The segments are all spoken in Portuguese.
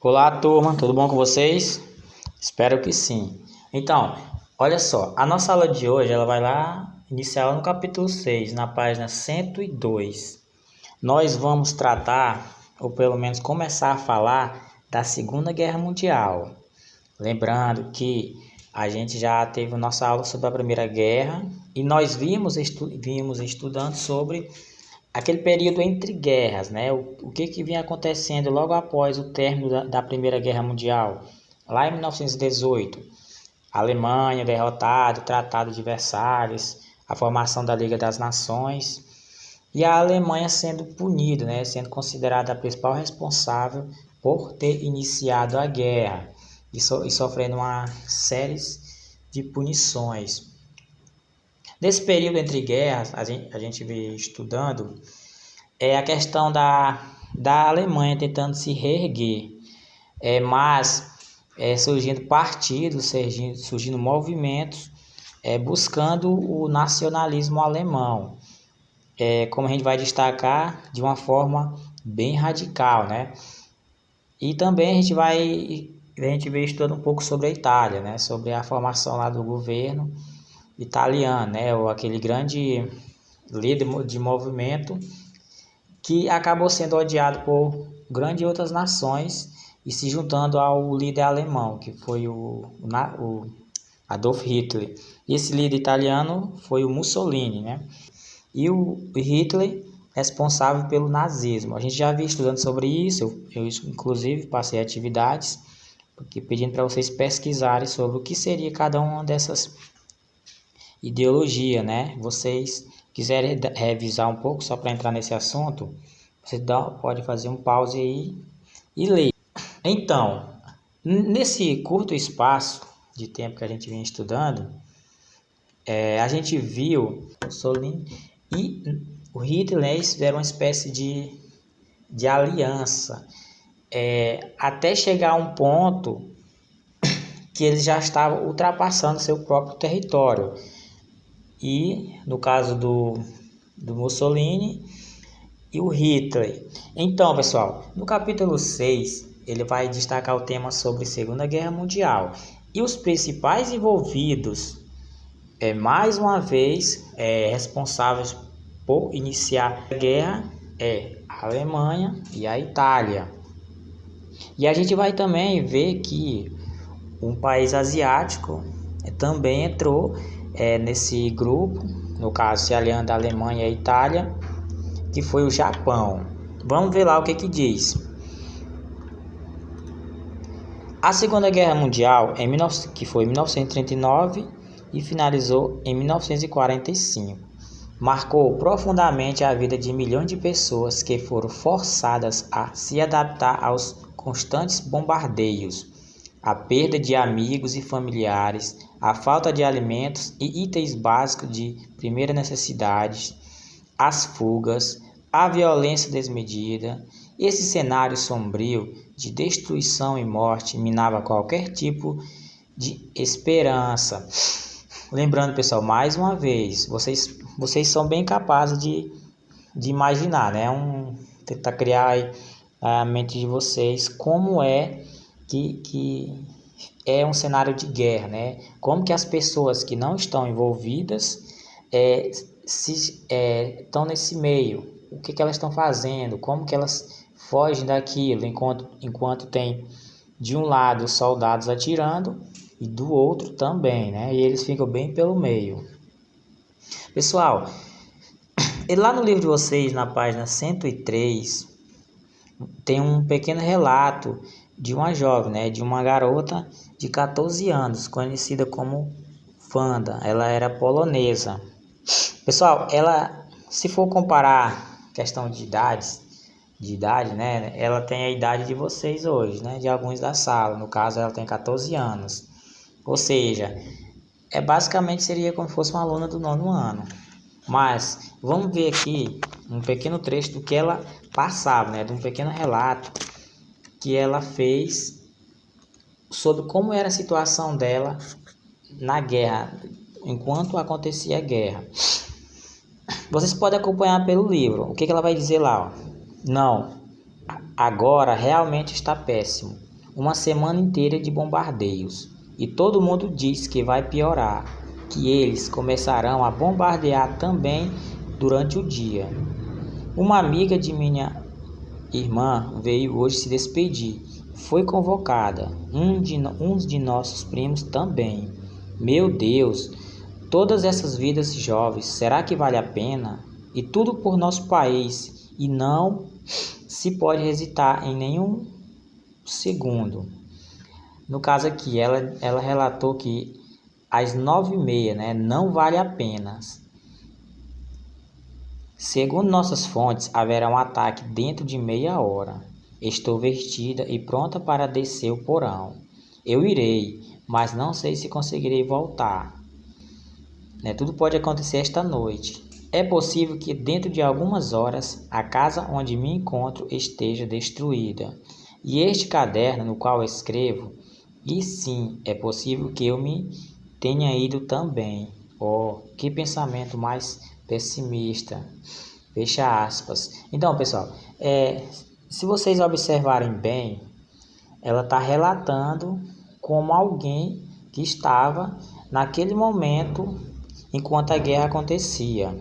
Olá, turma, tudo bom com vocês? Espero que sim. Então, olha só, a nossa aula de hoje ela vai lá iniciar no capítulo 6, na página 102. Nós vamos tratar, ou pelo menos começar a falar, da Segunda Guerra Mundial. Lembrando que a gente já teve nossa aula sobre a Primeira Guerra e nós vimos estudando sobre aquele período entre guerras, né? O que vinha acontecendo logo após o término da Primeira Guerra Mundial, lá em 1918, a Alemanha derrotada, o Tratado de Versalhes, a formação da Liga das Nações e a Alemanha sendo punida, né? Sendo considerada a principal responsável por ter iniciado a guerra e sofrendo uma série de punições. Nesse período entre guerras, a gente vem estudando a questão da Alemanha tentando se reerguer, mas surgindo partidos, surgindo movimentos buscando o nacionalismo alemão, como a gente vai destacar de uma forma bem radical, né? E também a gente vem estudando um pouco sobre a Itália, né? Sobre a formação lá do governo italiano, né? Ou aquele grande líder de movimento que acabou sendo odiado por grandes outras nações e se juntando ao líder alemão, que foi o Adolf Hitler. Esse líder italiano foi o Mussolini, né? E o Hitler responsável pelo nazismo. A gente já havia estudando sobre isso, eu inclusive passei atividades pedindo para vocês pesquisarem sobre o que seria cada uma dessas ideologias, né? Vocês quiserem revisar um pouco só para entrar nesse assunto, você pode fazer um pause aí e ler. Então, nesse curto espaço de tempo que a gente vinha estudando, a gente viu o Mussolini e o Hitler fizeram uma espécie de aliança, até chegar a um ponto que eles já estavam ultrapassando seu próprio território. E no caso do Mussolini e o Hitler. Então, pessoal, no capítulo 6, ele vai destacar o tema sobre Segunda Guerra Mundial. E os principais envolvidos, mais uma vez, responsáveis por iniciar a guerra, a Alemanha e a Itália. E a gente vai também ver que um país asiático também entrou nesse grupo, no caso se aliando a Alemanha e a Itália, que foi o Japão. Vamos ver lá o que diz. A Segunda Guerra Mundial, que foi em 1939 e finalizou em 1945, marcou profundamente a vida de milhões de pessoas que foram forçadas a se adaptar aos constantes bombardeios, a perda de amigos e familiares, a falta de alimentos e itens básicos de primeira necessidade, as fugas, a violência desmedida. Esse cenário sombrio de destruição e morte minava qualquer tipo de esperança. Lembrando, pessoal, mais uma vez, vocês são bem capazes de imaginar, né? Tentar criar a mente de vocês como que é um cenário de guerra, né? Como que as pessoas que não estão envolvidas estão nesse meio, o que elas estão fazendo, como que elas fogem daquilo, enquanto tem de um lado os soldados atirando e do outro também, né? E eles ficam bem pelo meio. Pessoal, lá no livro de vocês, na página 103, tem um pequeno relato de uma jovem, né? De uma garota de 14 anos, conhecida como Wanda. Ela era polonesa. Pessoal, ela, se for comparar questão de idade, né? Ela tem a idade de vocês hoje, né? De alguns da sala. No caso, ela tem 14 anos. Ou seja, basicamente seria como se fosse uma aluna do 9º ano. Mas vamos ver aqui um pequeno trecho do que ela passava, né? De um pequeno relato que ela fez sobre como era a situação dela na guerra, enquanto acontecia a guerra. Vocês podem acompanhar pelo livro. O que ela vai dizer lá? Ó? Não, agora realmente está péssimo. uma semana inteira de bombardeios. E todo mundo diz que vai piorar, que eles começarão a bombardear também durante o dia. Uma amiga de minha irmã veio hoje se despedir. Foi convocada. Uns de nossos primos também. Meu Deus, todas essas vidas jovens, será que vale a pena? E tudo por nosso país. E não se pode hesitar em nenhum segundo. No caso aqui, ela relatou que às 9h30, né, não vale a pena. Segundo nossas fontes, haverá um ataque dentro de meia hora. Estou vestida e pronta para descer o porão. Eu irei, mas não sei se conseguirei voltar. Tudo pode acontecer esta noite. É possível que dentro de algumas horas a casa onde me encontro esteja destruída. E este caderno no qual escrevo, e sim, é possível que eu me tenha ido também. Oh, que pensamento mais pessimista. Fecha aspas. Então, pessoal, se vocês observarem bem, ela está relatando como alguém que estava naquele momento enquanto a guerra acontecia.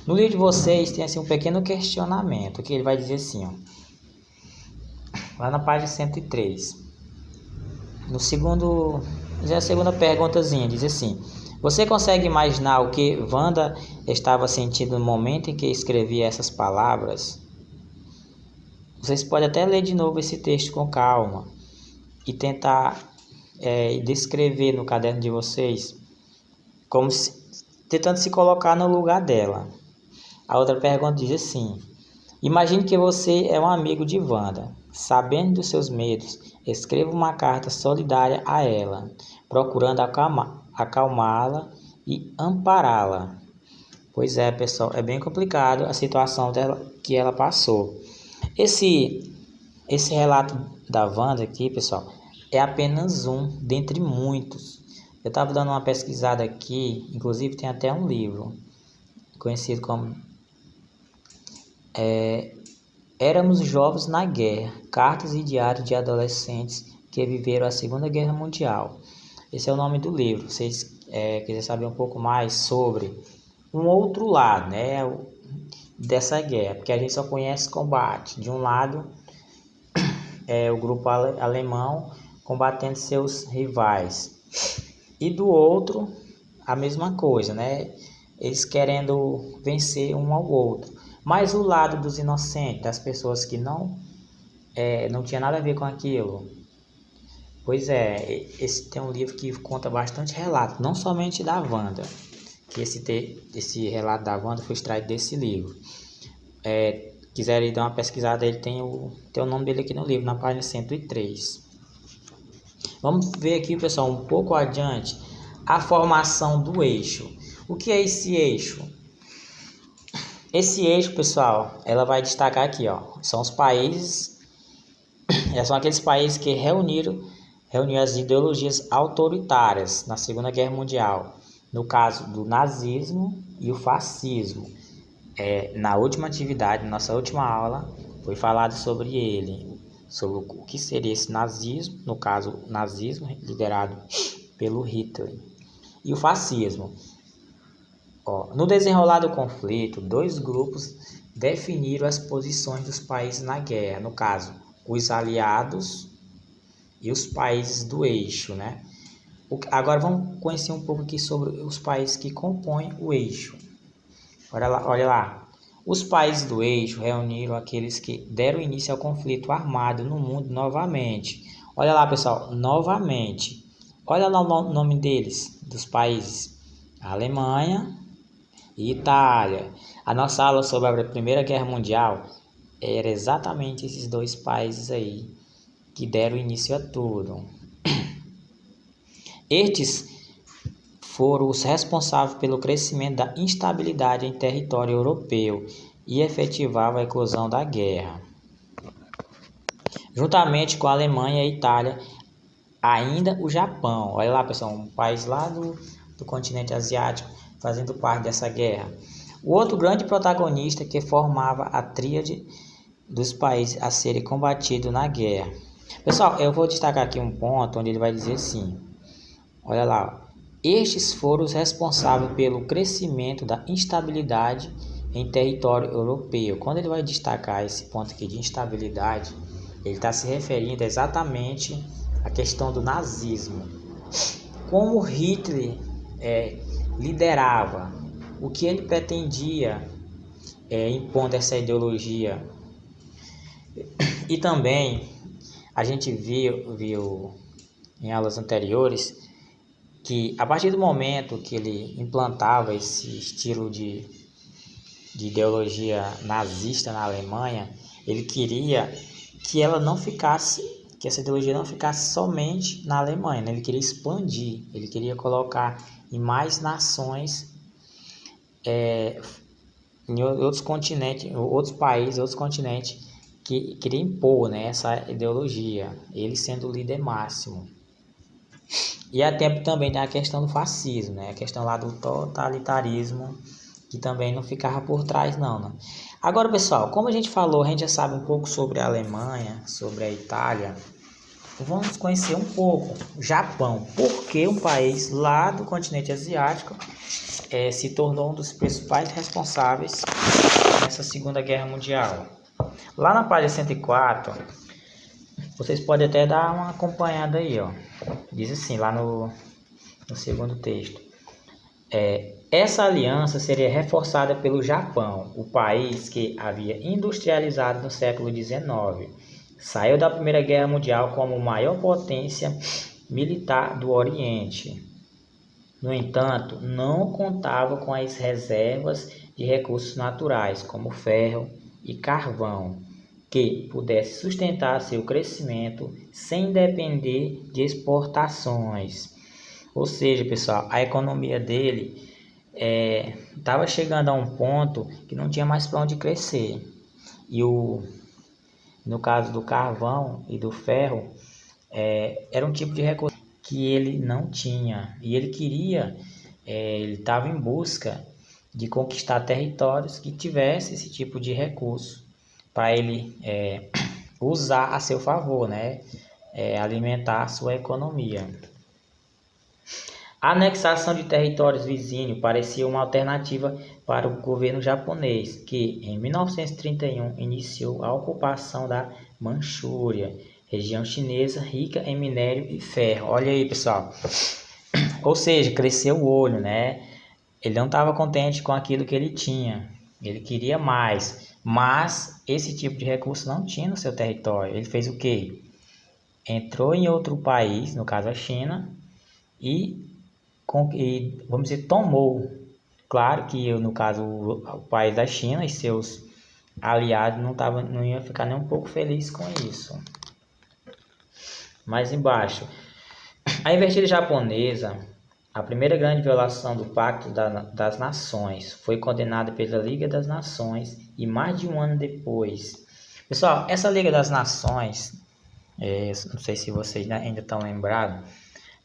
No livro de vocês tem assim um pequeno questionamento, que ele vai dizer assim, ó, lá na página 103. No segundo, já a segunda perguntazinha diz assim: você consegue imaginar o que Wanda estava sentindo no momento em que escrevia essas palavras? Vocês podem até ler de novo esse texto com calma e tentar descrever no caderno de vocês, tentando se colocar no lugar dela. A outra pergunta diz assim: imagine que você é um amigo de Wanda. Sabendo dos seus medos, escreva uma carta solidária a ela, procurando acalmá-la e ampará-la. Pois é, pessoal, é bem complicado a situação dela, que ela passou. Esse relato da Wanda aqui, pessoal, é apenas um dentre muitos. Eu estava dando uma pesquisada aqui, inclusive tem até um livro conhecido como Éramos Jovens na Guerra, Cartas e Diários de Adolescentes que Viveram a Segunda Guerra Mundial. Esse é o nome do livro. Se vocês quiserem saber um pouco mais sobre um outro lado, né, dessa guerra, porque a gente só conhece combate. De um lado, o grupo alemão combatendo seus rivais, e do outro, a mesma coisa, né? Eles querendo vencer um ao outro. Mas o lado dos inocentes, das pessoas que não tinha nada a ver com aquilo. Pois esse tem um livro que conta bastante relato, não somente da Wanda, que esse relato da Wanda foi extraído desse livro. Quiserem dar uma pesquisada, ele tem o nome dele aqui no livro, na página 103. Vamos ver aqui, pessoal, um pouco adiante, a formação do eixo. O que é esse eixo? Esse eixo, pessoal, ela vai destacar aqui, ó, são os países, são aqueles países que reuniram as ideologias autoritárias na Segunda Guerra Mundial, no caso do nazismo e o fascismo. Na última atividade, nossa última aula, foi falado sobre ele, sobre o que seria esse nazismo, no caso, o nazismo liderado pelo Hitler, e o fascismo. No desenrolar do conflito, dois grupos definiram as posições dos países na guerra, no caso, os aliados e os países do eixo, né? Agora vamos conhecer um pouco aqui sobre os países que compõem o eixo. Olha lá. Os países do eixo reuniram aqueles que deram início ao conflito armado no mundo novamente. Olha lá, pessoal, novamente. Olha lá o nome deles, dos países: Alemanha e Itália. A nossa aula sobre a Primeira Guerra Mundial era exatamente esses dois países aí que deram início a tudo. Estes foram os responsáveis pelo crescimento da instabilidade em território europeu e efetivavam a eclosão da guerra. Juntamente com a Alemanha e a Itália, ainda o Japão. Olha lá, pessoal, um país lá do continente asiático fazendo parte dessa guerra. O outro grande protagonista que formava a tríade dos países a serem combatidos na guerra. Pessoal, eu vou destacar aqui um ponto onde ele vai dizer assim, olha lá, estes foram os responsáveis pelo crescimento da instabilidade em território europeu. Quando ele vai destacar esse ponto aqui de instabilidade, ele está se referindo exatamente à questão do nazismo. Como Hitler liderava, o que ele pretendia impondo essa ideologia. E também a gente viu em aulas anteriores que a partir do momento que ele implantava esse estilo de ideologia nazista na Alemanha, ele queria que ela não ficasse, que essa ideologia não ficasse somente na Alemanha, né? Ele queria expandir, ele queria colocar em mais nações, em outros continentes, outros países, outros continentes, que queria impor, né, essa ideologia, ele sendo o líder máximo. E a tempo também tem a questão do fascismo, né? A questão lá do totalitarismo, que também não ficava por trás não, né? Agora, pessoal, como a gente falou, a gente já sabe um pouco sobre a Alemanha, sobre a Itália. Vamos conhecer um pouco o Japão. Por que um país lá do continente asiático se tornou um dos principais responsáveis nessa Segunda Guerra Mundial? Lá na página 104, vocês podem até dar uma acompanhada aí, ó. Diz assim, lá no segundo texto. Essa aliança seria reforçada pelo Japão, o país que havia industrializado no século XIX. Saiu da Primeira Guerra Mundial como maior potência militar do Oriente. No entanto, não contava com as reservas de recursos naturais, como ferro e carvão, que pudesse sustentar seu crescimento sem depender de exportações. Ou seja, pessoal, a economia dele estava chegando a um ponto que não tinha mais para onde crescer. E no caso do carvão e do ferro, era um tipo de recurso que ele não tinha. E ele queria, ele estava em busca de conquistar territórios que tivesse esse tipo de recurso para ele usar a seu favor, né? Alimentar a sua economia. A anexação de territórios vizinhos parecia uma alternativa para o governo japonês, que em 1931 iniciou a ocupação da Manchúria, região chinesa rica em minério e ferro. Olha aí, pessoal. Ou seja, cresceu o olho, né? Ele não estava contente com aquilo que ele tinha. Ele queria mais, mas esse tipo de recurso não tinha no seu território. Ele fez o quê? Entrou em outro país, no caso a China, e vamos dizer, tomou. Claro que no caso o país da China e seus aliados não iam ficar nem um pouco felizes com isso. Mais embaixo, a investida japonesa, a primeira grande violação do Pacto das Nações, foi condenada pela Liga das Nações e mais de um ano depois. Pessoal, essa Liga das Nações, não sei se vocês ainda estão lembrados,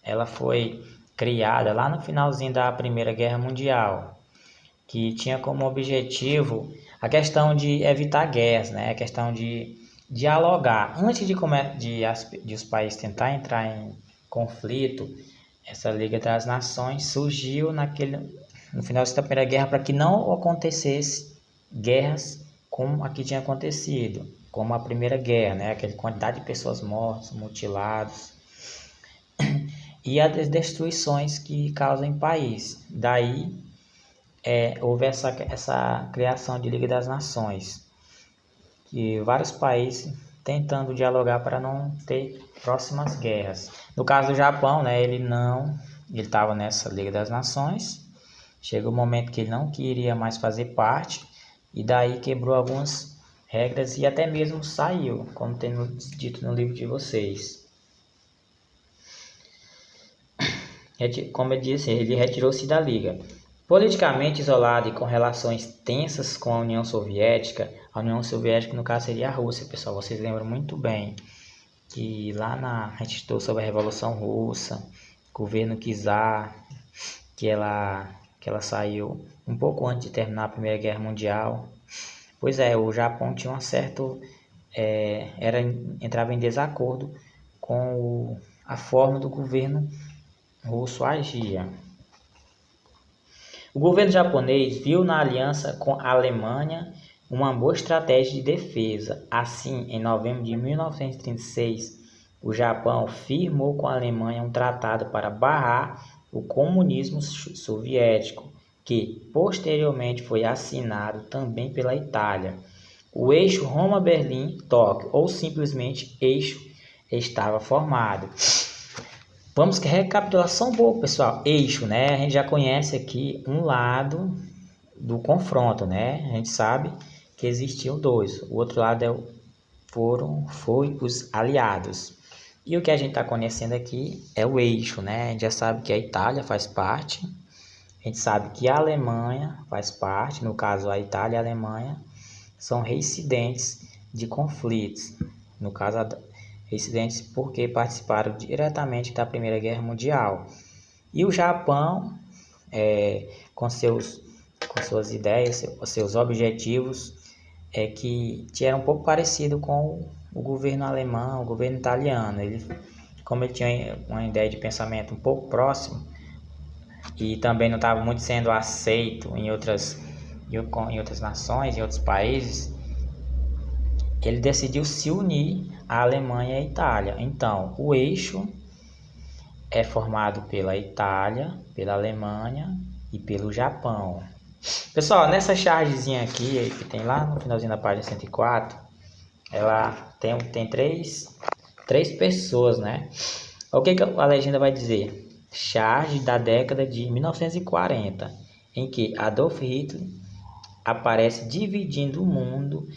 ela foi criada lá no finalzinho da Primeira Guerra Mundial, que tinha como objetivo a questão de evitar guerras, né? A questão de dialogar. Antes de os países tentar entrar em conflito, essa Liga das Nações surgiu no final da Primeira Guerra para que não acontecesse guerras como a que tinha acontecido, como a Primeira Guerra, né? Aquela quantidade de pessoas mortas, mutiladas, e as destruições que causam em país. Daí houve essa criação de Liga das Nações, que vários países tentando dialogar para não ter próximas guerras. No caso do Japão, né, ele estava nessa Liga das Nações, chegou o momento que ele não queria mais fazer parte, e daí quebrou algumas regras e até mesmo saiu, como tem dito no livro de vocês. Como eu disse, ele retirou-se da Liga. Politicamente isolado e com relações tensas com a União Soviética no caso seria a Rússia, pessoal, vocês lembram muito bem que a gente estudou sobre a Revolução Russa, governo czar, que ela saiu um pouco antes de terminar a Primeira Guerra Mundial. Pois é, o Japão tinha um certo entrava em desacordo com a forma do governo russo agia. O governo japonês viu na aliança com a Alemanha uma boa estratégia de defesa. Assim, em novembro de 1936, o Japão firmou com a Alemanha um tratado para barrar o comunismo soviético, que posteriormente foi assinado também pela Itália. O eixo Roma-Berlim-Tóquio, ou simplesmente eixo, estava formado. Vamos que recapitulação boa, pessoal. Eixo, né? A gente já conhece aqui um lado do confronto, né? A gente sabe que existiam dois. O outro lado foi os aliados. E o que a gente está conhecendo aqui é o eixo, né? A gente já sabe que a Itália faz parte. A gente sabe que a Alemanha faz parte. No caso, a Itália e a Alemanha são reincidentes de conflitos. No caso, reincidentes porque participaram diretamente da Primeira Guerra Mundial. E o Japão, com suas ideias, seus objetivos, que era um pouco parecido com o governo alemão, o governo italiano. Como ele tinha uma ideia de pensamento um pouco próximo e também não estava muito sendo aceito em outras nações, em outros países, ele decidiu se unir à Alemanha e à Itália. Então, o eixo é formado pela Itália, pela Alemanha e pelo Japão. Pessoal, nessa chargezinha aqui, que tem lá no finalzinho da página 104, ela tem três pessoas, né? O que a legenda vai dizer? Charge da década de 1940, em que Adolf Hitler aparece dividindo o mundo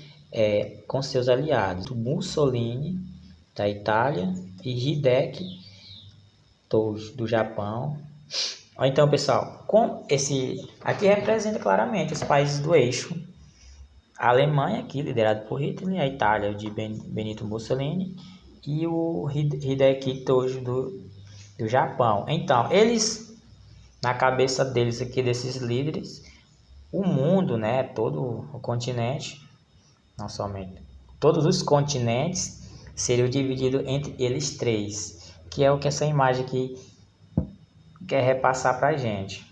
com seus aliados, Mussolini, da Itália, e Hideki Tojo, do Japão. Então, pessoal, aqui representa claramente os países do eixo. A Alemanha, aqui liderada por Hitler, a Itália de Benito Mussolini e o Hideki Tojo do Japão. Então, eles, na cabeça deles aqui, desses líderes, o mundo, né, todo o continente, não somente, todos os continentes seriam divididos entre eles três, que é o que essa imagem aqui quer repassar para a gente.